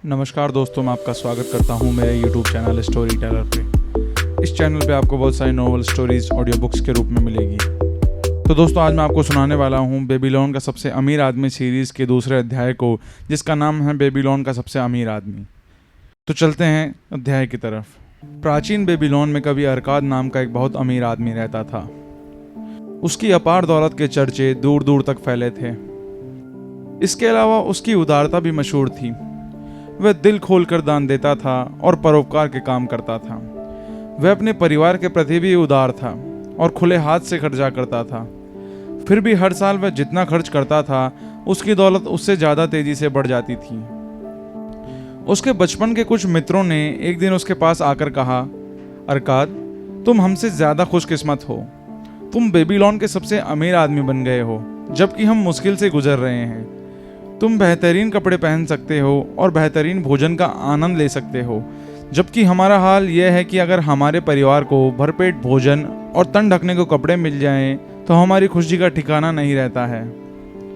नमस्कार दोस्तों, मैं आपका स्वागत करता हूं मेरे YouTube चैनल स्टोरी टेलर पे। इस चैनल पे आपको बहुत सारी नॉवल स्टोरीज ऑडियो बुक्स के रूप में मिलेगी। तो दोस्तों, आज मैं आपको सुनाने वाला हूं बेबीलोन का सबसे अमीर आदमी सीरीज़ के दूसरे अध्याय को, जिसका नाम है बेबीलोन का सबसे अमीर आदमी। तो चलते हैं अध्याय की तरफ। प्राचीन बेबीलोन में कभी अरकाद नाम का एक बहुत अमीर आदमी रहता था। उसकी अपार दौलत के चर्चे दूर दूर तक फैले थे। इसके अलावा उसकी उदारता भी मशहूर थी। वह दिल खोलकर दान देता था और परोपकार के काम करता था। वह अपने परिवार के प्रति भी उदार था और खुले हाथ से खर्चा करता था। फिर भी हर साल वह जितना खर्च करता था, उसकी दौलत उससे ज़्यादा तेजी से बढ़ जाती थी। उसके बचपन के कुछ मित्रों ने एक दिन उसके पास आकर कहा, अरकाद, तुम हमसे ज़्यादा खुशकिस्मत हो। तुम बेबीलोन के सबसे अमीर आदमी बन गए हो, जबकि हम मुश्किल से गुजर रहे हैं। तुम बेहतरीन कपड़े पहन सकते हो और बेहतरीन भोजन का आनंद ले सकते हो, जबकि हमारा हाल यह है कि अगर हमारे परिवार को भरपेट भोजन और तन ढकने को कपड़े मिल जाएं, तो हमारी खुशी का ठिकाना नहीं रहता है।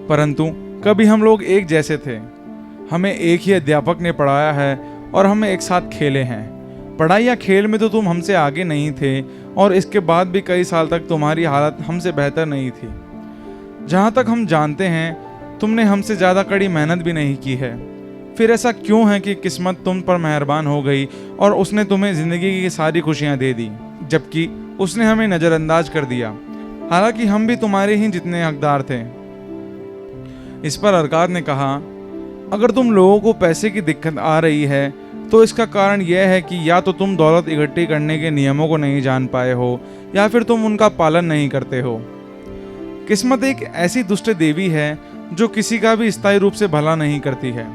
परंतु कभी हम लोग एक जैसे थे। हमें एक ही अध्यापक ने पढ़ाया है और हम एक साथ खेले हैं। पढ़ाई या खेल में तो तुम हमसे आगे नहीं थे और इसके बाद भी कई साल तक तुम्हारी हालत हमसे बेहतर नहीं थी। जहाँ तक हम जानते हैं, तुमने हमसे ज़्यादा कड़ी मेहनत भी नहीं की है। फिर ऐसा क्यों है कि किस्मत तुम पर मेहरबान हो गई और उसने तुम्हें ज़िंदगी की सारी खुशियाँ दे दी, जबकि उसने हमें नज़रअंदाज कर दिया, हालांकि हम भी तुम्हारे ही जितने हकदार थे। इस पर अरकाद ने कहा, अगर तुम लोगों को पैसे की दिक्कत आ रही है, तो इसका कारण यह है कि या तो तुम दौलत इकट्ठी करने के नियमों को नहीं जान पाए हो, या फिर तुम उनका पालन नहीं करते हो। किस्मत एक ऐसी दुष्ट देवी है जो किसी का भी स्थायी रूप से भला नहीं करती है।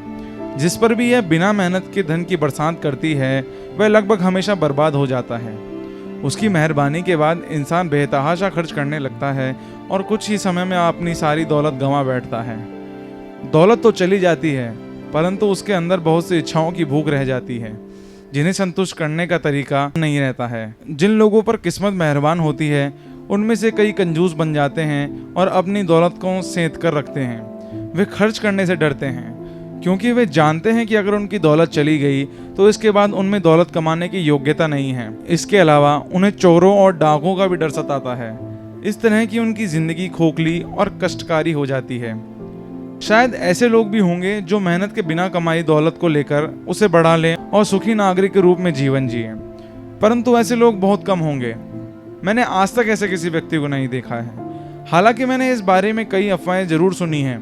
जिस पर भी यह बिना मेहनत के धन की बरसात करती है, वह लगभग हमेशा बर्बाद हो जाता है। उसकी मेहरबानी के बाद इंसान बेतहाशा खर्च करने लगता है और कुछ ही समय में अपनी सारी दौलत गंवा बैठता है। दौलत तो चली जाती है, परंतु उसके अंदर बहुत सी इच्छाओं की भूख रह जाती है, जिन्हें संतुष्ट करने का तरीका नहीं रहता है। जिन लोगों पर किस्मत मेहरबान होती है, उनमें से कई कंजूस बन जाते हैं और अपनी दौलत को सेंध कर रखते हैं। वे खर्च करने से डरते हैं, क्योंकि वे जानते हैं कि अगर उनकी दौलत चली गई तो इसके बाद उनमें दौलत कमाने की योग्यता नहीं है। इसके अलावा उन्हें चोरों और डाकुओं का भी डर सताता है। इस तरह की उनकी जिंदगी खोखली और कष्टकारी हो जाती है। शायद ऐसे लोग भी होंगे जो मेहनत के बिना कमाई दौलत को लेकर उसे बढ़ा लें और सुखी नागरिक के रूप में जीवन जिए, परंतु ऐसे लोग बहुत कम होंगे। मैंने आज तक ऐसे किसी व्यक्ति को नहीं देखा है। हालांकि मैंने इस बारे में कई अफवाहें जरूर सुनी हैं।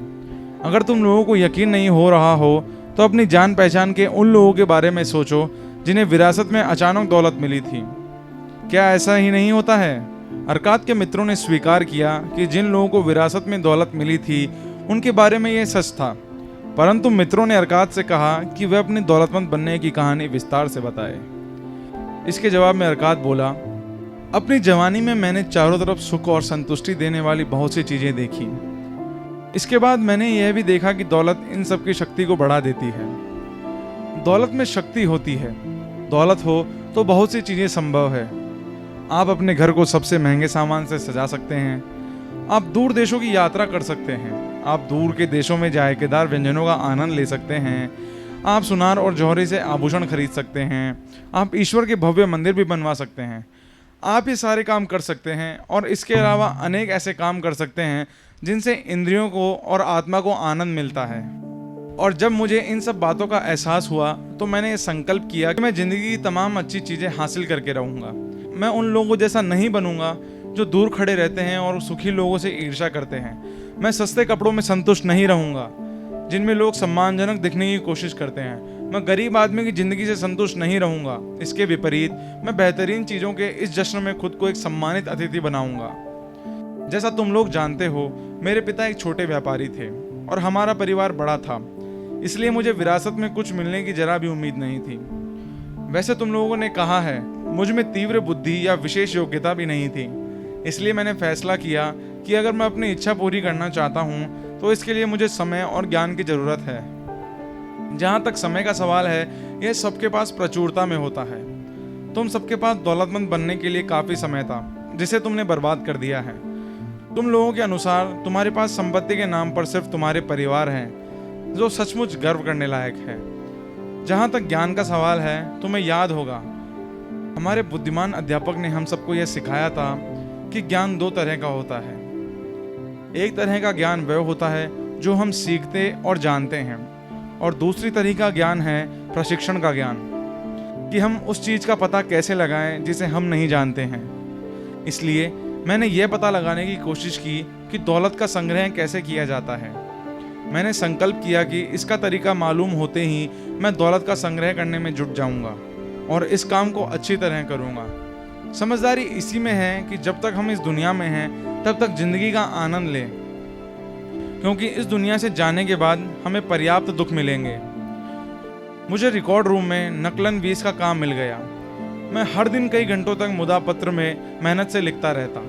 अगर तुम लोगों को यकीन नहीं हो रहा हो, तो अपनी जान पहचान के उन लोगों के बारे में सोचो जिन्हें विरासत में अचानक दौलत मिली थी। क्या ऐसा ही नहीं होता है? अरकाद के मित्रों ने स्वीकार किया कि जिन लोगों को विरासत में दौलत मिली थी, उनके बारे में यह सच था। परंतु मित्रों ने अरकाद से कहा कि वह अपनी दौलतमंद बनने की कहानी विस्तार से बताए। इसके जवाब में अरकाद बोला, अपनी जवानी में मैंने चारों तरफ सुख और संतुष्टि देने वाली बहुत सी चीजें देखी। इसके बाद मैंने यह भी देखा कि दौलत इन सब की शक्ति को बढ़ा देती है। दौलत में शक्ति होती है। दौलत हो तो बहुत सी चीजें संभव है। आप अपने घर को सबसे महंगे सामान से सजा सकते हैं। आप दूर देशों की यात्रा कर सकते हैं। आप दूर के देशों में जायकेदार व्यंजनों का आनंद ले सकते हैं। आप सुनार और जौहरी से आभूषण खरीद सकते हैं। आप ईश्वर के भव्य मंदिर भी बनवा सकते हैं। आप ये सारे काम कर सकते हैं और इसके अलावा अनेक ऐसे काम कर सकते हैं जिनसे इंद्रियों को और आत्मा को आनंद मिलता है। और जब मुझे इन सब बातों का एहसास हुआ, तो मैंने ये संकल्प किया कि मैं जिंदगी की तमाम अच्छी चीज़ें हासिल करके रहूँगा। मैं उन लोगों जैसा नहीं बनूंगा जो दूर खड़े रहते हैं और सुखी लोगों से ईर्ष्या करते हैं। मैं सस्ते कपड़ों में संतुष्ट नहीं रहूँगा जिनमें लोग सम्मानजनक दिखने की कोशिश करते हैं। मैं गरीब आदमी की जिंदगी से संतुष्ट नहीं रहूंगा। इसके विपरीत मैं बेहतरीन चीज़ों के इस जश्न में खुद को एक सम्मानित अतिथि बनाऊंगा। जैसा तुम लोग जानते हो, मेरे पिता एक छोटे व्यापारी थे और हमारा परिवार बड़ा था, इसलिए मुझे विरासत में कुछ मिलने की जरा भी उम्मीद नहीं थी। वैसे तुम लोगों ने कहा है, मुझ में तीव्र बुद्धि या विशेष योग्यता भी नहीं थी, इसलिए मैंने फैसला किया कि अगर मैं अपनी इच्छा पूरी करना चाहता हूँ, तो इसके लिए मुझे समय और ज्ञान की जरूरत है। जहाँ तक समय का सवाल है, यह सबके पास प्रचुरता में होता है। तुम सबके पास दौलतमंद बनने के लिए काफी समय था, जिसे तुमने बर्बाद कर दिया है। तुम लोगों के अनुसार तुम्हारे पास संपत्ति के नाम पर सिर्फ तुम्हारे परिवार हैं, जो सचमुच गर्व करने लायक है। जहाँ तक ज्ञान का सवाल है, तुम्हें याद होगा हमारे बुद्धिमान अध्यापक ने हम सबको यह सिखाया था कि ज्ञान दो तरह का होता है। एक तरह का ज्ञान वह होता है जो हम सीखते और जानते हैं, और दूसरी तरह का ज्ञान है प्रशिक्षण का ज्ञान, कि हम उस चीज़ का पता कैसे लगाएं जिसे हम नहीं जानते हैं। इसलिए मैंने यह पता लगाने की कोशिश की कि दौलत का संग्रह कैसे किया जाता है। मैंने संकल्प किया कि इसका तरीका मालूम होते ही मैं दौलत का संग्रह करने में जुट जाऊंगा और इस काम को अच्छी तरह करूंगा। समझदारी इसी में है कि जब तक हम इस दुनिया में हैं तब तक जिंदगी का आनंद लें, क्योंकि इस दुनिया से जाने के बाद हमें पर्याप्त दुख मिलेंगे। मुझे रिकॉर्ड रूम में नकलन 20 का काम मिल गया। मैं हर दिन कई घंटों तक मुद्दा पत्र में मेहनत से लिखता रहता।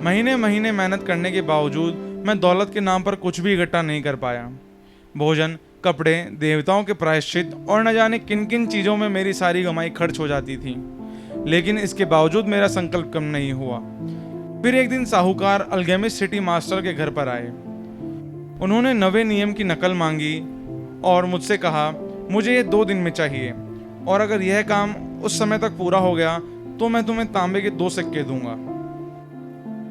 महीने महीने मेहनत करने के बावजूद मैं दौलत के नाम पर कुछ भी इकट्ठा नहीं कर पाया। भोजन, कपड़े, देवताओं के प्रायश्चित और न जाने किन किन चीज़ों में मेरी सारी कमाई खर्च हो जाती थी, लेकिन इसके बावजूद मेरा संकल्प कम नहीं हुआ। फिर एक दिन साहूकार अल्केमिस्ट सिटी मास्टर के घर पर आए। उन्होंने नवे नियम की नकल मांगी और मुझसे कहा, मुझे ये 2 दिन में चाहिए, और अगर यह काम उस समय तक पूरा हो गया तो मैं तुम्हें तांबे के 2 सिक्के दूंगा।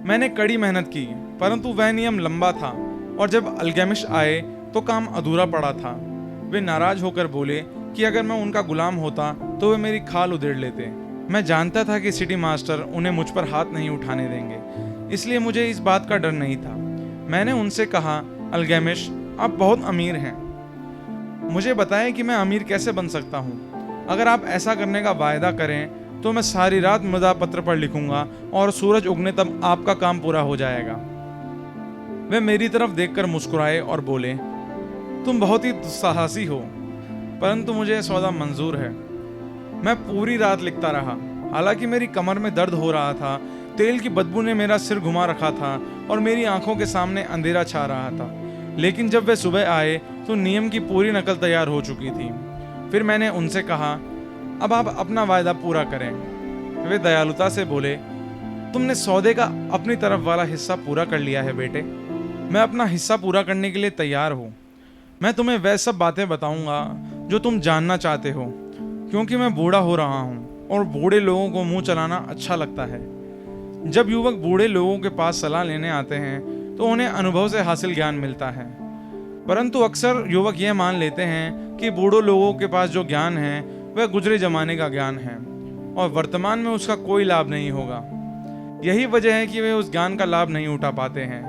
मैंने कड़ी मेहनत की, परंतु वह नियम लंबा था और जब अल्केमिस्ट आए तो काम अधूरा पड़ा था। वे नाराज होकर बोले कि अगर मैं उनका गुलाम होता तो वे मेरी खाल उधेड़ लेते। मैं जानता था कि सिटी मास्टर उन्हें मुझ पर हाथ नहीं उठाने देंगे, इसलिए मुझे इस बात का डर नहीं था। मैंने उनसे कहा, अल्केमिस्ट, आप बहुत अमीर हैं, मुझे बताएं कि मैं अमीर कैसे बन सकता हूँ। अगर आप ऐसा करने का वायदा करें तो मैं सारी रात मुद्दा पत्र पर लिखूंगा और सूरज उगने तब आपका काम पूरा हो जाएगा। वे मेरी तरफ देखकर मुस्कुराए और बोले, तुम बहुत ही दुस्साहसी हो, परंतु मुझे सौदा मंजूर है। मैं पूरी रात लिखता रहा। हालांकि मेरी कमर में दर्द हो रहा था, तेल की बदबू ने मेरा सिर घुमा रखा था और मेरी आंखों के सामने अंधेरा छा रहा था, लेकिन जब वे सुबह आए तो नियम की पूरी नकल तैयार हो चुकी थी। फिर मैंने उनसे कहा, अब आप अपना वायदा पूरा करें। वे दयालुता से बोले, तुमने सौदे का अपनी तरफ वाला हिस्सा पूरा कर लिया है बेटे, मैं अपना हिस्सा पूरा करने के लिए तैयार हूँ। मैं तुम्हें वह सब बातें बताऊंगा जो तुम जानना चाहते हो, क्योंकि मैं बूढ़ा हो रहा हूँ और बूढ़े लोगों को मुंह चलाना अच्छा लगता है। जब युवक बूढ़े लोगों के पास सलाह लेने आते हैं तो उन्हें अनुभव से हासिल ज्ञान मिलता है, परंतु अक्सर युवक यह मान लेते हैं कि बूढ़ों लोगों के पास जो ज्ञान है वह गुजरे जमाने का ज्ञान है और वर्तमान में उसका कोई लाभ नहीं होगा। यही वजह है कि वे उस ज्ञान का लाभ नहीं उठा पाते हैं।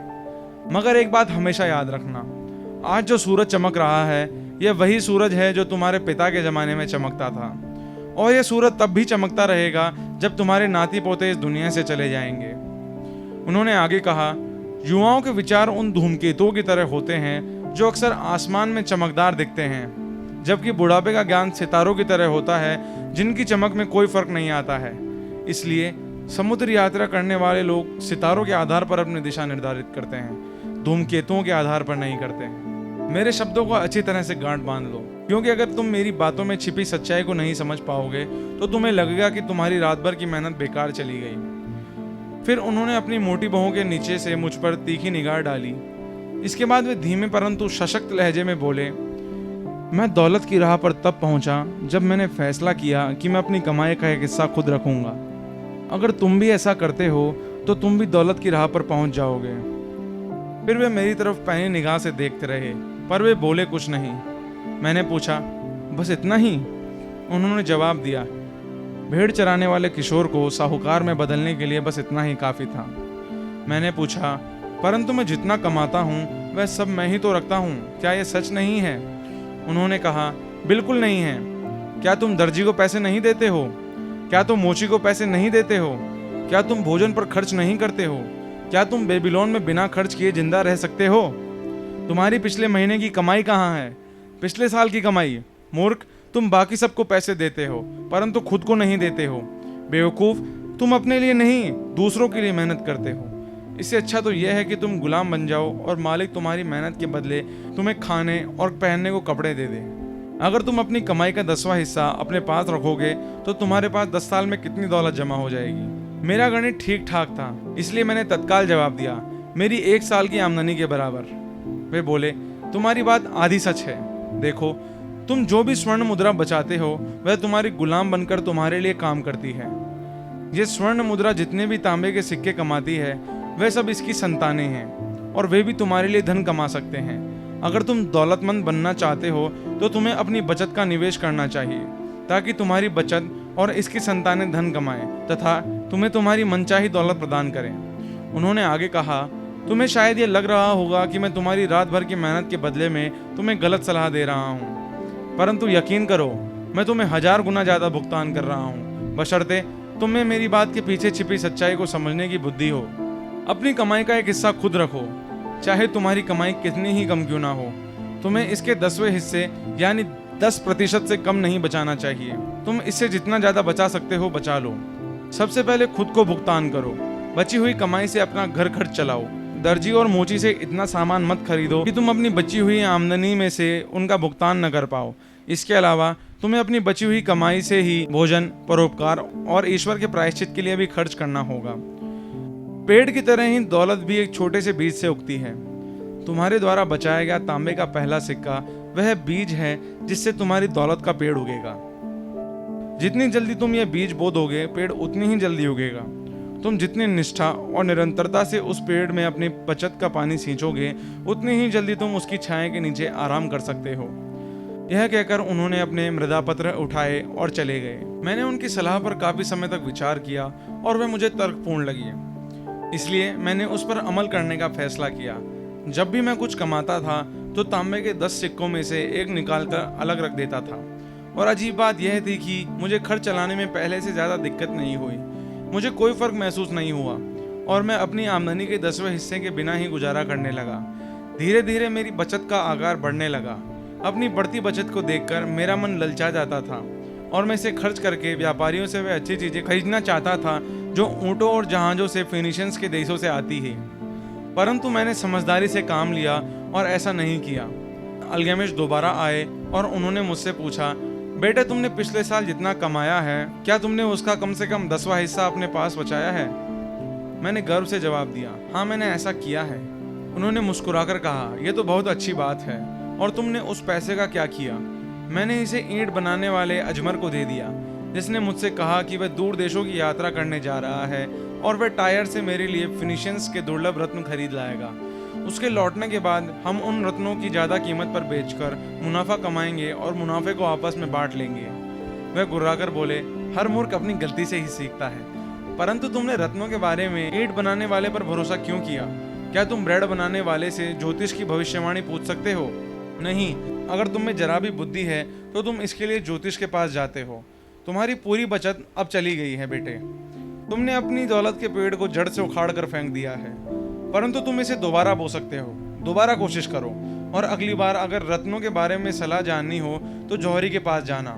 मगर एक बात हमेशा याद रखना, आज जो सूरज चमक रहा है यह वही सूरज है जो तुम्हारे पिता के जमाने में चमकता था, और यह सूरज तब भी चमकता रहेगा जब तुम्हारे नाती पोते इस दुनिया से चले जाएंगे। उन्होंने आगे कहा, युवाओं के विचार उन धूमकेतुओं की तरह होते हैं जो अक्सर आसमान में चमकदार दिखते हैं, जबकि बुढ़ापे का ज्ञान सितारों की तरह होता है जिनकी चमक में कोई फर्क नहीं आता है। इसलिए समुद्र यात्रा करने वाले लोग सितारों के आधार पर अपनी दिशा निर्धारित करते हैं, धूमकेतुओं के आधार पर नहीं करते। मेरे शब्दों को अच्छी तरह से गांठ बांध लो, क्योंकि अगर तुम मेरी बातों में छिपी सच्चाई को नहीं समझ पाओगे तो तुम्हें लगेगा कि तुम्हारी रात भर की मेहनत बेकार चली गई। फिर उन्होंने अपनी मोटी बाहों के नीचे से मुझ पर तीखी निगाह डाली। इसके बाद वे धीमे परंतु सशक्त लहजे में बोले, मैं दौलत की राह पर तब पहुंचा जब मैंने फैसला किया कि मैं अपनी कमाई का एक हिस्सा खुद रखूंगा। अगर तुम भी ऐसा करते हो तो तुम भी दौलत की राह पर पहुंच जाओगे। फिर वे मेरी तरफ पैनी निगाह से देखते रहे, पर वे बोले कुछ नहीं। मैंने पूछा, बस इतना ही? उन्होंने जवाब दिया, भेड़ चराने वाले किशोर को साहूकार में बदलने के लिए बस इतना ही काफ़ी था। मैंने पूछा, परंतु मैं जितना कमाता हूँ वह सब मैं ही तो रखता हूँ, क्या यह सच नहीं है? उन्होंने कहा, बिल्कुल नहीं है। क्या तुम दर्जी को पैसे नहीं देते हो? क्या तुम मोची को पैसे नहीं देते हो? क्या तुम भोजन पर खर्च नहीं करते हो? क्या तुम बेबीलोन में बिना खर्च किए जिंदा रह सकते हो? तुम्हारी पिछले महीने की कमाई कहाँ है? पिछले साल की कमाई? मूर्ख, तुम बाकी सबको पैसे देते हो परंतु खुद को नहीं देते हो। बेवकूफ़, तुम अपने लिए नहीं दूसरों के लिए मेहनत करते हो। इससे अच्छा तो यह है कि तुम गुलाम बन जाओ और मालिक तुम्हारी मेहनत के बदले तुम्हें खाने और पहनने को कपड़े दे दे। अगर तुम अपनी कमाई का 10वां हिस्सा अपने पास रखोगे तो तुम्हारे पास 10 साल में कितनी दौलत जमा हो जाएगी। मेरा गणित ठीक ठाक था, इसलिए मैंने तत्काल जवाब दिया, मेरी 1 साल की आमदनी के बराबर। वे बोले, तुम्हारी बात आधी सच है। देखो, तुम जो भी स्वर्ण मुद्रा बचाते हो वह तुम्हारी गुलाम बनकर तुम्हारे लिए काम करती है। ये स्वर्ण मुद्रा जितने भी तांबे के सिक्के कमाती है वह सब इसकी संतानें हैं और वे भी तुम्हारे लिए धन कमा सकते हैं। अगर तुम दौलतमंद बनना चाहते हो तो तुम्हें अपनी बचत का निवेश करना चाहिए ताकि तुम्हारी बचत और इसकी संतानें धन कमाएं तथा तुम्हें तुम्हारी मनचाही दौलत प्रदान करें। उन्होंने आगे कहा, तुम्हें शायद ये लग रहा होगा कि मैं तुम्हारी रात भर की मेहनत के बदले में तुम्हें गलत सलाह दे रहा हूँ, परंतु यकीन करो मैं तुम्हें 1000 गुना ज्यादा भुगतान कर रहा हूँ, बशर्ते तुम्हें मेरी बात के पीछे छिपी सच्चाई को समझने की बुद्धि हो। अपनी कमाई का एक हिस्सा खुद रखो, चाहे तुम्हारी कमाई कितनी ही कम क्यों ना हो। तुम्हें इसके 10वें हिस्से यानी 10% से कम नहीं बचाना चाहिए। तुम इससे जितना ज्यादा बचा सकते हो बचा लो। सबसे पहले खुद को भुगतान करो। बची हुई कमाई से अपना घर खर्च चलाओ। दर्जी और मोची से इतना सामान मत खरीदो कि तुम अपनी बची हुई आमदनी में से उनका भुगतान न कर पाओ। इसके अलावा तुम्हें अपनी बची हुई कमाई से ही भोजन, परोपकार और ईश्वर के प्रायश्चित के लिए भी खर्च करना होगा। पेड़ की तरह ही दौलत भी एक छोटे से बीज से उगती है। तुम्हारे द्वारा बचाया गया तांबे का पहला सिक्का वह बीज है जिससे तुम्हारी दौलत का पेड़ उगेगा। जितनी जल्दी तुम ये बीज बो दोगे पेड़ उतनी ही जल्दी उगेगा। तुम जितनी निष्ठा और निरंतरता से उस पेड़ में अपनी बचत का पानी सींचोगे उतनी ही जल्दी तुम उसकी छाया के नीचे आराम कर सकते हो। यह कहकर उन्होंने अपने मृदा पत्र उठाए और चले गए। मैंने उनकी सलाह पर काफी समय तक विचार किया और वह मुझे तर्कपूर्ण लगी, इसलिए मैंने उस पर अमल करने का फैसला किया। जब भी मैं कुछ कमाता था तो तांबे के 10 सिक्कों में से एक निकालकर अलग रख देता था। और अजीब बात यह थी कि मुझे खर्च चलाने में पहले से ज्यादा दिक्कत नहीं हुई। मुझे कोई फर्क महसूस नहीं हुआ और मैं अपनी आमदनी के 10वें हिस्से के बिना ही गुजारा करने लगा। धीरे धीरे मेरी बचत का आकार बढ़ने लगा। अपनी बढ़ती बचत को देखकर मेरा मन ललचा जाता था और मैं इसे खर्च करके व्यापारियों से वे अच्छी चीजें खरीदना चाहता था जो ऊंटों और जहाजों से फिनिशियंस के देशों से आती है। परंतु मैंने समझदारी से काम लिया और ऐसा नहीं किया। अल्गेमिश दोबारा आए और उन्होंने मुझसे पूछा, बेटे तुमने पिछले साल जितना कमाया है क्या तुमने उसका कम से कम 10वां हिस्सा अपने पास बचाया है? मैंने गर्व से जवाब दिया, हाँ मैंने ऐसा किया है। उन्होंने मुस्कुराकर कहा, यह तो बहुत अच्छी बात है। और तुमने उस पैसे का क्या किया? मैंने इसे ईंट बनाने वाले अजमर को दे दिया, जिसने मुझसे कहा कि वह दूर देशों की यात्रा करने जा रहा है और वह टायर से मेरे लिए फिनिशियंस के दुर्लभ रत्न खरीद लाएगा। उसके लौटने के बाद हम उन रत्नों की ज्यादा कीमत पर बेचकर मुनाफा कमाएंगे और मुनाफे को आपस में बांट लेंगे। वह गुर्राकर बोले, हर मूर्ख अपनी गलती से ही सीखता है। परंतु तुमने रत्नों के बारे में ईंट बनाने वाले पर भरोसा क्यों किया? क्या तुम ब्रेड बनाने वाले से ज्योतिष की भविष्यवाणी पूछ सकते हो? नहीं, अगर तुम में जरा भी बुद्धि है तो तुम इसके लिए ज्योतिष के पास जाते हो। तुम्हारी पूरी बचत अब चली गई है बेटे। तुमने अपनी दौलत के पेड़ को जड़ से उखाड़ कर फेंक दिया है, परंतु तुम इसे दोबारा बो सकते हो। दोबारा कोशिश करो और अगली बार अगर रत्नों के बारे में सलाह जाननी हो तो जौहरी के पास जाना।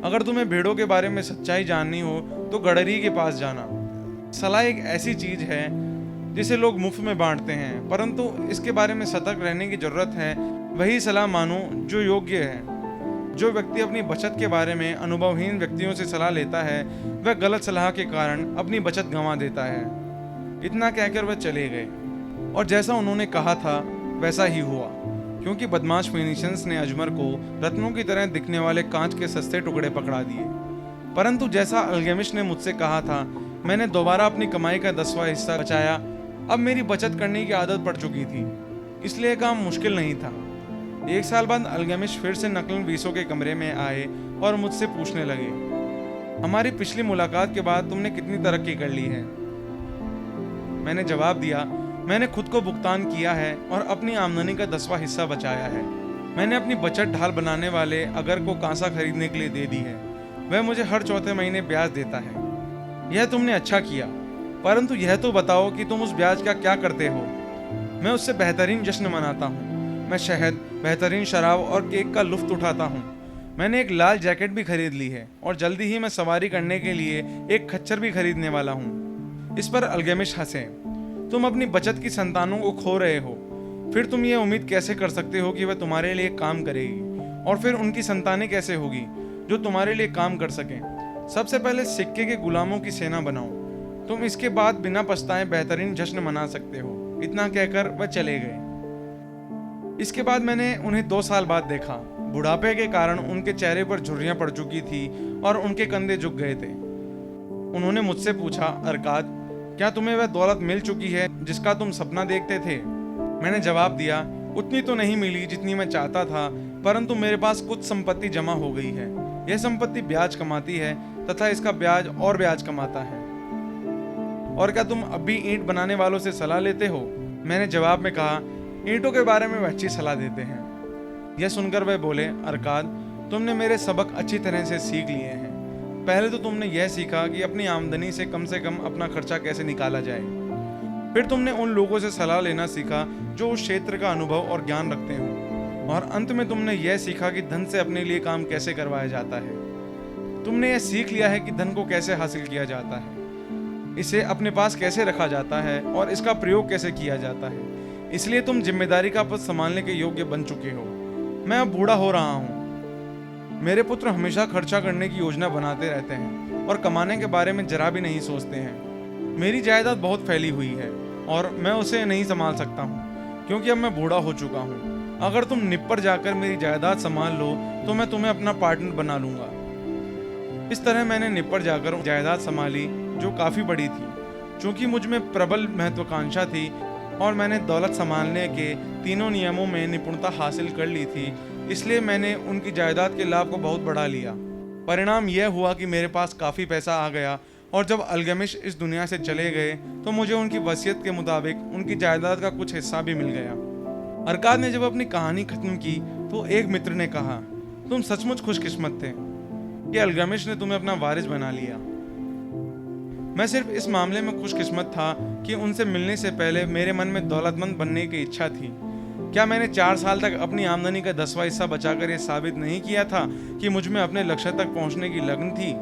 अगर तुम्हें भेड़ों के बारे में सच्चाई जाननी हो तो गडरी के पास जाना। सलाह एक ऐसी चीज है जिसे लोग मुफ्त में बांटते हैं, परंतु इसके बारे में सतर्क रहने की जरूरत है। वही सलाह मानो जो योग्य है। जो व्यक्ति अपनी बचत के बारे में अनुभवहीन व्यक्तियों से सलाह लेता है वह गलत सलाह के कारण अपनी बचत गंवा देता है। इतना कहकर वह चले गए और जैसा उन्होंने कहा था वैसा ही हुआ, क्योंकि बदमाश फिनिशियंस ने अजमर को रत्नों की तरह दिखने वाले कांच के सस्ते टुकड़े पकड़ा दिए। परंतु जैसा अल्गेमिश ने मुझसे कहा था, मैंने दोबारा अपनी कमाई का 10वां हिस्सा बचाया। अब मेरी बचत करने की आदत पड़ चुकी थी, इसलिए काम मुश्किल नहीं था। 1 साल बाद अल्गेमिश फिर से नकल-वीसों के कमरे में आए और मुझसे पूछने लगे, हमारी पिछली मुलाकात के बाद तुमने कितनी तरक्की कर ली है? मैंने जवाब दिया, मैंने खुद को भुगतान किया है और अपनी आमदनी का 10वां हिस्सा बचाया है। मैंने अपनी बचत ढाल बनाने वाले अगर को कांसा खरीदने के लिए दे दी है। वह मुझे हर चौथे महीने ब्याज देता है। यह तुमने अच्छा किया, परंतु यह तो बताओ कि तुम उस ब्याज का क्या करते हो? मैं उससे बेहतरीन जश्न मनाता हूँ। मैं शहद, बेहतरीन शराब और केक का लुत्फ उठाता हूँ। मैंने एक लाल जैकेट भी खरीद ली है और जल्दी ही मैं सवारी करने के लिए एक खच्चर भी खरीदने वाला हूँ। इस पर अल्गेमिश हंसे। तुम अपनी बचत की संतानों को खो रहे हो, फिर तुम ये उम्मीद कैसे कर सकते हो कि वह तुम्हारे लिए काम करेगी? और फिर उनकी संतानें कैसे होगी जो तुम्हारे लिए काम कर सकें? सबसे पहले सिक्के के गुलामों की सेना बनाओ, तुम इसके बाद बिना पछताए बेहतरीन जश्न मना सकते हो। इतना कहकर वह चले गए। इसके बाद मैंने उन्हें 2 साल बाद देखा। बुढ़ापे के कारण उनके चेहरे पर झुर्रियां पड़ चुकी थी और उनके कंधे झुक गए थे। उन्होंने मुझसे पूछा, अरकाद, क्या तुम्हें वह दौलत मिल चुकी है जिसका तुम सपना देखते थे? मैंने जवाब दिया, उतनी तो नहीं मिली जितनी मैं चाहता था, परंतु मेरे पास कुछ संपत्ति जमा हो गई है। यह संपत्ति ब्याज कमाती है तथा इसका ब्याज और ब्याज कमाता है। और क्या तुम अब भी ईंट बनाने वालों से सलाह लेते हो? मैंने जवाब में कहा, ईंटों के बारे में वह अच्छी सलाह देते हैं। यह सुनकर वह बोले, अरकाद, तुमने मेरे सबक अच्छी तरह से सीख लिए हैं। पहले तो तुमने यह सीखा कि अपनी आमदनी से कम अपना खर्चा कैसे निकाला जाए। फिर तुमने उन लोगों से सलाह लेना सीखा जो उस क्षेत्र का अनुभव और ज्ञान रखते हो। और अंत में तुमने यह सीखा कि धन से अपने लिए काम कैसे करवाया जाता है। तुमने यह सीख लिया है कि धन को कैसे हासिल किया जाता है, इसे अपने पास कैसे रखा जाता है और इसका प्रयोग कैसे किया जाता है। इसलिए तुम जिम्मेदारी का पद संभालने के योग्य बन चुके हो। मैं अब बूढ़ा हो रहा हूँ। मेरे पुत्र हमेशा खर्चा करने की योजना बनाते रहते हैं और कमाने के बारे में जरा भी नहीं सोचते हैं। मेरी जायदाद बहुत फैली हुई है और मैं उसे नहीं संभाल सकता हूँ क्योंकि अब मैं बूढ़ा हो चुका हूँ। अगर तुम निप्पर जाकर मेरी जायदाद संभाल लो तो मैं तुम्हें अपना पार्टनर बना लूंगा। इस तरह मैंने निप्पर जाकर जायदाद संभाली जो काफी बड़ी थी। चूंकि मुझ में प्रबल महत्वाकांक्षा थी और मैंने दौलत संभालने के तीनों नियमों में निपुणता हासिल कर ली थी, इसलिए मैंने उनकी जायदाद के लाभ को बहुत बढ़ा लिया। परिणाम यह हुआ कि मेरे पास काफ़ी पैसा आ गया और जब अल्गमिश इस दुनिया से चले गए तो मुझे उनकी वसीयत के मुताबिक उनकी जायदाद का कुछ हिस्सा भी मिल गया। अरकाद ने जब अपनी कहानी खत्म की तो एक मित्र ने कहा, तुम सचमुच खुशकिस्मत थे कि अल्गमिश ने तुम्हें अपना वारिस बना लिया। मैं सिर्फ इस मामले में खुशकिस्मत था कि उनसे मिलने से पहले मेरे मन में दौलतमंद बनने की इच्छा थी। क्या मैंने 4 साल तक अपनी आमदनी का 10वां हिस्सा बचाकर यह साबित नहीं किया था कि मुझ में अपने लक्ष्य तक पहुंचने की लगन थी?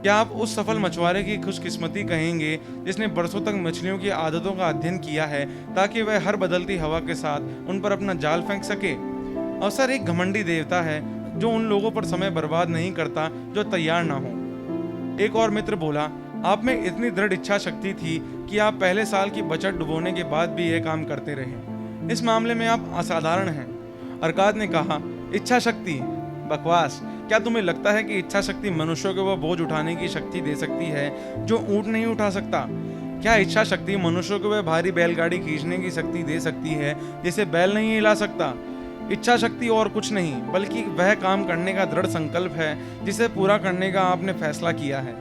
क्या आप उस सफल मछुआरे की खुशकिस्मती कहेंगे जिसने बरसों तक मछलियों की आदतों का अध्ययन किया है ताकि वह हर बदलती हवा के साथ उन पर अपना जाल फेंक सके? अवसर एक घमंडी देवता है जो उन लोगों पर समय बर्बाद नहीं करता जो तैयार ना हो। एक और मित्र बोला, आप में इतनी दृढ़ इच्छा शक्ति थी कि आप पहले साल की बचत डुबोने के बाद भी यह काम करते रहे। इस मामले में आप असाधारण हैं। अरकाद ने कहा, इच्छा शक्ति? बकवास। क्या तुम्हें लगता है कि इच्छा शक्ति मनुष्यों को वह बोझ उठाने की शक्ति दे सकती है जो ऊंट नहीं उठा सकता? क्या इच्छा शक्ति मनुष्यों को वह भारी बैलगाड़ी खींचने की शक्ति दे सकती है जिसे बैल नहीं हिला सकता? इच्छा शक्ति और कुछ नहीं बल्कि वह काम करने का दृढ़ संकल्प है जिसे पूरा करने का आपने फैसला किया है।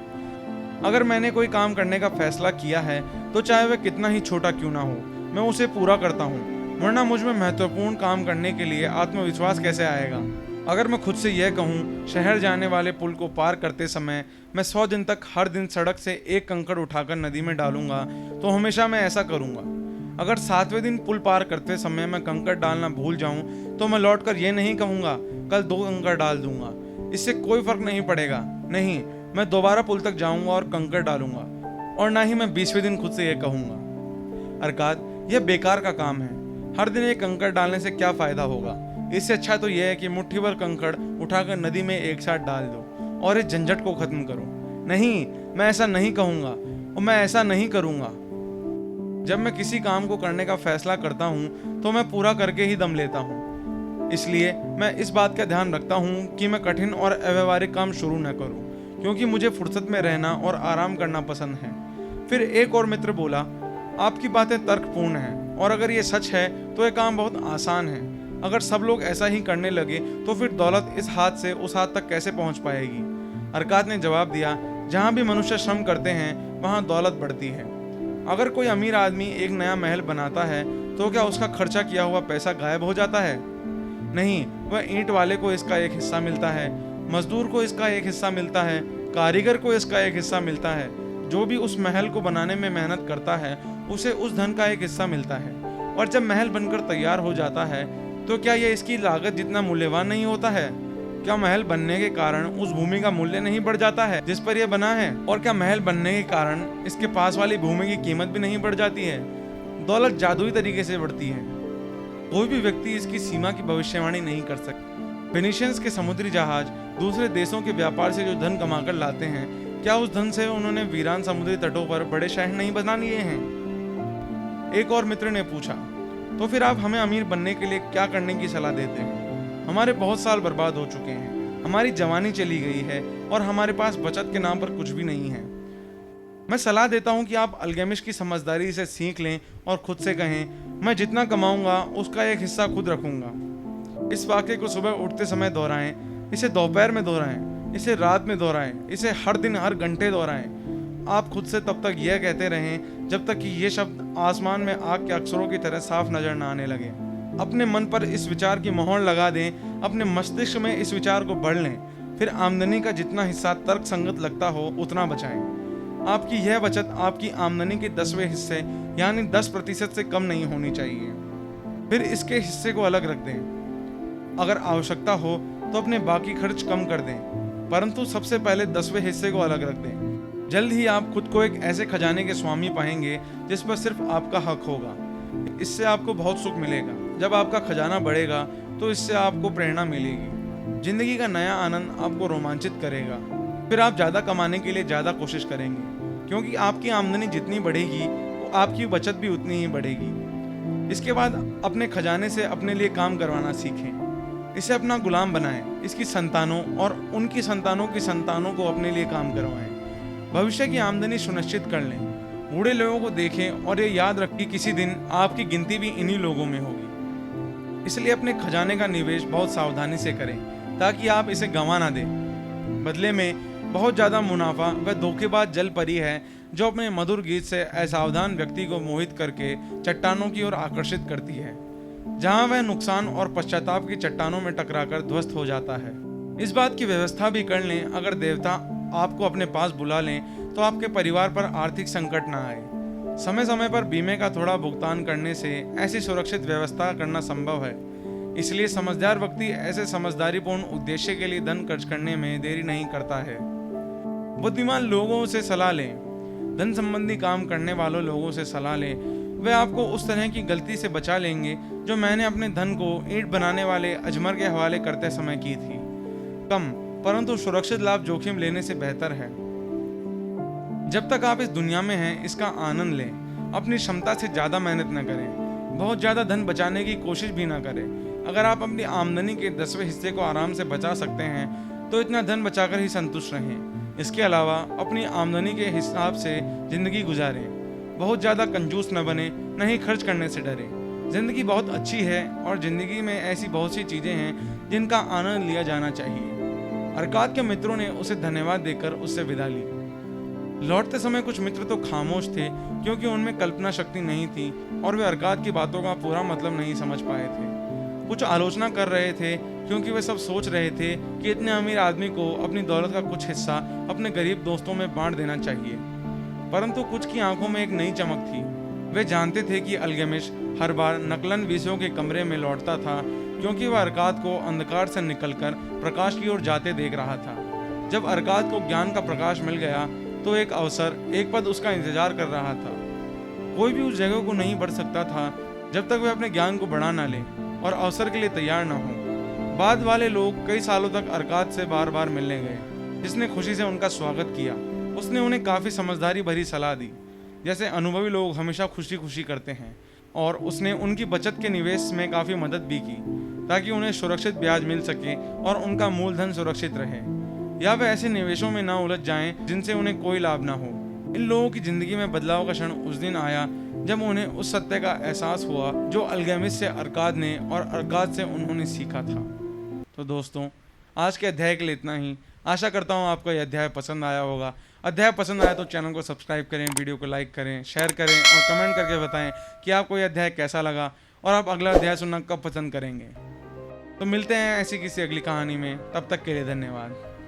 अगर मैंने कोई काम करने का फैसला किया है तो चाहे वह कितना ही छोटा क्यों ना हो, मैं उसे पूरा करता हूँ, वरना मुझ में महत्वपूर्ण काम करने के लिए आत्मविश्वास कैसे आएगा? अगर मैं खुद से यह कहूँ, शहर जाने वाले पुल को पार करते समय मैं 100 दिन तक हर दिन सड़क से एक कंकड़ उठाकर नदी में डालूंगा, तो हमेशा मैं ऐसा करूंगा। अगर 7वें दिन पुल पार करते समय मैं कंकड़ डालना भूल जाऊं, तो मैं लौटकर यह नहीं कहूंगा कल 2 कंकड़ डाल दूंगा, इससे कोई फर्क नहीं पड़ेगा। नहीं, मैं दोबारा पुल तक जाऊंगा और कंकड़ डालूंगा। और ना ही मैं 20वें दिन खुद से यह कहूंगा। अरकाद, यह बेकार का काम है। हर दिन एक कंकड़ डालने से क्या फायदा होगा? इससे अच्छा तो यह है कि मुट्ठी भर कंकड़ उठाकर नदी में एक साथ डाल दो और इस झंझट को खत्म करो। नहीं, मैं ऐसा नहीं कहूंगा और मैं ऐसा नहीं करूंगा। जब मैं किसी काम को करने का फैसला करता हूं तो मैं पूरा करके ही दम लेता हूं। इसलिए मैं इस बात का ध्यान रखता हूं कि मैं कठिन और अव्यवहारिक काम शुरू न करूं, क्योंकि मुझे फुर्सत में रहना और आराम करना पसंद है। फिर एक और मित्र बोला, आपकी बातें तर्कपूर्ण हैं और अगर ये सच है तो यह काम बहुत आसान है। अगर सब लोग ऐसा ही करने लगे तो फिर दौलत इस हाथ से उस हाथ तक कैसे पहुंच पाएगी? अरकाद ने जवाब दिया, जहां भी मनुष्य श्रम करते हैं वहां दौलत बढ़ती है। अगर कोई अमीर आदमी एक नया महल बनाता है तो क्या उसका खर्चा किया हुआ पैसा गायब हो जाता है? नहीं, वह ईंट वाले को इसका एक हिस्सा मिलता है, मजदूर को इसका एक हिस्सा मिलता है, कारीगर को इसका एक हिस्सा मिलता है। जो भी उस महल को बनाने में मेहनत करता है उसे उस धन का एक हिस्सा मिलता है। और जब महल बनकर तैयार हो जाता है तो क्या यह इसकी लागत जितना मूल्यवान नहीं होता है? क्या महल बनने के कारण उस भूमि का मूल्य नहीं बढ़ जाता है जिस पर यह बना है? और क्या महल बनने के कारण इसके पास वाली भूमि की कीमत भी नहीं बढ़ जाती है? दौलत जादुई तरीके से बढ़ती है। कोई भी व्यक्ति इसकी सीमा की भविष्यवाणी नहीं कर सकता। फिनिशियंस के समुद्री जहाज दूसरे देशों के व्यापार से जो धन कमाकर लाते हैं, क्या उस धन से उन्होंने वीरान समुद्री तटों पर बड़े शहर नहीं बना लिए हैं? एक और मित्र ने पूछा, तो फिर आप हमें अमीर बनने के लिए क्या करने की सलाह देते हैं? हमारे बहुत साल बर्बाद हो चुके हैं, हमारी जवानी चली गई है और हमारे पास बचत के नाम पर कुछ भी नहीं है। मैं सलाह देता हूं कि आप अल्केमिस्ट की समझदारी से सीख लें और खुद से कहें, मैं जितना कमाऊंगा उसका एक हिस्सा खुद रखूंगा। इस वाक्य को सुबह उठते समय दोहराएं, इसे दोपहर में दोहराएं, इसे रात में दोहराएं, इसे हर दिन हर घंटे दोहराएं। आप खुद से तब तक यह कहते रहें जब तक कि ये शब्द आसमान में आग के अक्षरों की तरह साफ नजर न आने लगे। अपने मन पर इस विचार की मोहर लगा दें, अपने मस्तिष्क में इस विचार को बढ़ लें, फिर आमदनी का जितना हिस्सा तर्क संगत लगता हो उतना बचाएं। आपकी यह बचत आपकी आमदनी के 10वें हिस्से यानी 10% से कम नहीं होनी चाहिए। फिर इसके हिस्से को अलग रख दें। अगर आवश्यकता हो तो अपने बाकी खर्च कम कर दें, परंतु सबसे पहले 10वें हिस्से को अलग रख दें। जल्द ही आप खुद को एक ऐसे खजाने के स्वामी पाएंगे जिस पर सिर्फ आपका हक होगा। इससे आपको बहुत सुख मिलेगा। जब आपका खजाना बढ़ेगा तो इससे आपको प्रेरणा मिलेगी। जिंदगी का नया आनंद आपको रोमांचित करेगा। फिर आप ज़्यादा कमाने के लिए ज़्यादा कोशिश करेंगे, क्योंकि आपकी आमदनी जितनी बढ़ेगी तो आपकी बचत भी उतनी ही बढ़ेगी। इसके बाद अपने खजाने से अपने लिए काम करवाना सीखें। इसे अपना गुलाम बनाएं। इसकी संतानों और उनकी संतानों की संतानों को अपने लिए काम करवाएं। भविष्य की आमदनी सुनिश्चित कर लें। बूढ़े लोगों को देखें और ये याद रखें कि किसी दिन आपकी गिनती भी इन्हीं लोगों में होगी। इसलिए अपने खजाने का निवेश बहुत सावधानी से करें ताकि आप इसे गंवा ना दें। बदले में बहुत ज़्यादा मुनाफा वह धोखेबाज जल परी है जो अपने मधुर गीत से असावधान व्यक्ति को मोहित करके चट्टानों की ओर आकर्षित करती है, जहां वह नुकसान और पश्चाताप की चट्टानों में टकराकर ध्वस्त हो जाता है। इस बात की व्यवस्था भी कर लें, अगर देवता आपको अपने पास बुला लें तो आपके परिवार पर आर्थिक संकट ना आए। समय समय पर बीमे का थोड़ा भुगतान करने से ऐसी सुरक्षित व्यवस्था करना संभव है। इसलिए समझदार व्यक्ति ऐसे समझदारीपूर्ण उद्देश्य के लिए धन खर्च करने में देरी नहीं करता है। बुद्धिमान लोगों से सलाह लें। धन संबंधी काम करने वालों लोगों से सलाह लें। वे आपको उस तरह की गलती से बचा लेंगे जो मैंने अपने धन को ईंट बनाने वाले अजमर के हवाले करते समय की थी। कम परंतु सुरक्षित लाभ जोखिम लेने से बेहतर है। जब तक आप इस दुनिया में हैं, इसका आनंद लें। अपनी क्षमता से ज़्यादा मेहनत न करें। बहुत ज़्यादा धन बचाने की कोशिश भी ना करें। अगर आप अपनी आमदनी के 10वें हिस्से को आराम से बचा सकते हैं तो इतना धन बचाकर ही संतुष्ट रहें। इसके अलावा अपनी आमदनी के हिसाब से ज़िंदगी गुजारें। बहुत ज़्यादा कंजूस न बने, न ही खर्च करने से डरें। ज़िंदगी बहुत अच्छी है और ज़िंदगी में ऐसी बहुत सी चीज़ें हैं जिनका आनंद लिया जाना चाहिए। अरकाद के मित्रों ने उसे धन्यवाद देकर उससे विदा ली। लौटते समय कुछ मित्र तो खामोश थे क्योंकि उनमें कल्पना शक्ति नहीं थी और वे अरकाद की बातों का पूरा मतलब नहीं समझ पाए थे। कुछ आलोचना कर रहे थे क्योंकि वे सब सोच रहे थे कि इतने अमीर आदमी को अपनी दौलत का कुछ हिस्सा अपने गरीब दोस्तों में बांट देना चाहिए। परंतु कुछ की आंखों में एक नई चमक थी। वे जानते थे कि अल्केमिस्ट हर बार नकलन विषयों के कमरे में लौटता था क्योंकि वह अरकाद को अंधकार से निकलकर प्रकाश की ओर जाते देख रहा था। जब अरकाद को ज्ञान का प्रकाश मिल गया तो एक अवसर, एक पद उसका इंतजार कर रहा था। कोई भी उस जगह को नहीं बढ़ सकता था जब तक वह अपने ज्ञान को बढ़ा ना ले और अवसर के लिए तैयार ना हो। बाद वाले लोग कई सालों तक अरकाद से बार बार मिलने गए, जिसने खुशी से उनका स्वागत किया। उसने उन्हें काफ़ी समझदारी भरी सलाह दी, जैसे अनुभवी लोग हमेशा खुशी खुशी करते हैं, और उसने उनकी बचत के निवेश में काफ़ी मदद भी की ताकि उन्हें सुरक्षित ब्याज मिल सके और उनका मूलधन सुरक्षित रहे, या वे ऐसे निवेशों में ना उलझ जाएं जिनसे उन्हें कोई लाभ ना हो। इन लोगों की जिंदगी में बदलाव का क्षण उस दिन आया जब उन्हें उस सत्य का एहसास हुआ जो अल्केमिस्ट से अरकाद ने और अरकाद से उन्होंने सीखा था। तो दोस्तों, आज के अध्याय के लिए इतना ही। आशा करता हूँ आपको यह अध्याय पसंद आया होगा। अध्याय पसंद आया तो चैनल को सब्सक्राइब करें, वीडियो को लाइक करें, शेयर करें और कमेंट करके बताएं कि आपको यह अध्याय कैसा लगा और आप अगला अध्याय सुनना कब पसंद करेंगे। तो मिलते हैं ऐसी किसी अगली कहानी में, तब तक के लिए धन्यवाद।